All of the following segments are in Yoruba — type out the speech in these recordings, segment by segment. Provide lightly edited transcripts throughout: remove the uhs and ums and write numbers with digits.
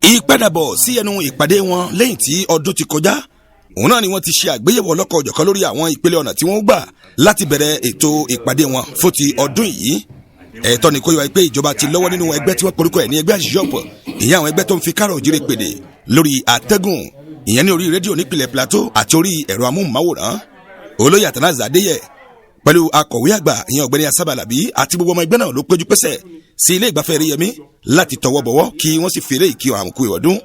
ìpadàbọ̀ sí ẹnu ìpàdé wọn lẹ́yìn tí ọdún ti kọjá òun náà ni wọ́n ti ṣe àgbéyẹ̀wò ọlọ́kọ̀ọ̀jọ̀kan lórí àwọn ìpele ọ̀nà tí wọ́n gbà láti bẹ̀rẹ̀ ètò ìpàdé wọn fún ti ọdún yìí. ẹ̀tọ́ ni kó yọ pé ìjọba ti lọ́wọ́ nínú ẹgbẹ́ tí wọ́n porúkọ ẹ̀ ní ẹgbẹ́ Ajyop, ìyẹn àwọn ẹgbẹ́ tó ń fi kárọ̀ òjìrè pèdè lórí àtẹ́gùn, ìyẹn ní orí rédíò nípìnlẹ̀ Plateau àti orí ẹ̀rọ amóhùnmáwòrán. olóyè Àtànáàzì Adéyẹ pẹ̀lú akọ̀wé àgbà ìyẹn ọ̀gbẹ́ni Asábàlábí àti gbogbo ọmọ ẹgbẹ́ náà ló péjú pésẹ̀ sí ilé ìgbafẹ́ Eréyẹmí láti tọwọ́ bọ̀wọ́ kí wọ́n sì fèrè ìkí àmùkù ìwọ̀dún.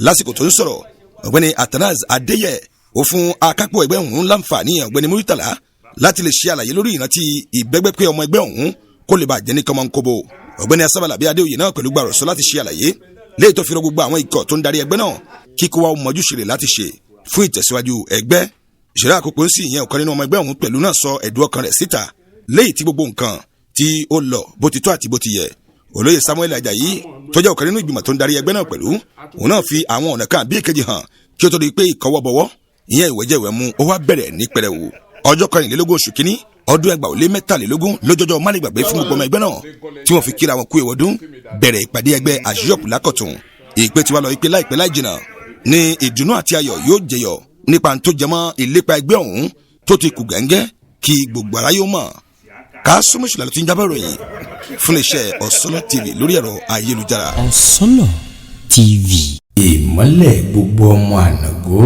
lásìkò tó ń sọ̀rọ̀ ọ̀gbẹ́ni Àtànáàzì Adéyẹ ó fún akápò ẹgbẹ́ ọ̀hún láǹfààní ọ̀gbẹ́ni Múrítàlá láti lè ṣe àlàyé lórí ìrántí ìbẹ́gbẹ́ pé ọmọ ẹgbẹ́ ọ̀hún kó lè bá jẹ́ ní kọ́mọ́nkóbó. ọ̀gbẹ́ni Asábàlábí Adéoyè náà pẹ̀lú gbàrọ̀ sọ láti ṣe àlàyé léè tó fi rọ gbogbo àwọn ikọ̀ tó ń darí ẹgbẹ́ náà kíkó wa mọ̀júṣe rẹ̀ láti ṣe fún ìtẹ̀síwájú ẹgbẹ́. ìṣẹ̀lẹ̀ àkókò ń sì ìyẹn ọ̀kan nínú ọmọ ẹgbẹ́ ọ̀hún pẹ̀lú náà sọ ẹ̀dùn ọkàn rẹ̀ síta léyìí tí gbogbo nǹkan tí ó lọ bó ti tó àti bó ti yẹ. olóyè Samuel Ajayi tó jẹ́ ọ̀kan nínú ìgbìmọ̀ tó ń darí ẹgbẹ́ náà pẹ̀lú òun náà fi àwọn ọ̀nà kan bí èkejì hàn kí ó tó di pé ìkọwọ́bọwọ́ ìyẹn ìwẹ́jẹ̀wẹ̀mú ó wá bẹ̀rẹ̀ ní pẹrẹwu. ọjọ́ 24 oṣù kínní ọdún 2023 lójọ́jọ́ mánigbàgbé fún gbogbo ọmọ ẹgbẹ́ náà tí wọ́n fi kíra wọn kú ìwọ́dún bẹ̀rẹ̀ ìpàdé ẹgbẹ́ Ajyop lákọ̀tún. ìpè tiwa lọ ìpè láìpẹ́ láì jìnnà ní ìdùnnú àti ayọ̀ yóò jẹyọ nípa tó jẹmọ́ ìlépa ẹgbẹ́ ọ̀hún tó ti kù gẹ́ngẹ́ kí gbogbo ara yóò mọ̀. Kásùmùsùlà ló ti ń jábọ̀ ròyìn fún iléeṣẹ́ Osolo TV lórí ẹ̀rọ ayélujára. Osolo TV, ìmọ́lẹ̀ gbogbo ọmọ ànàgó.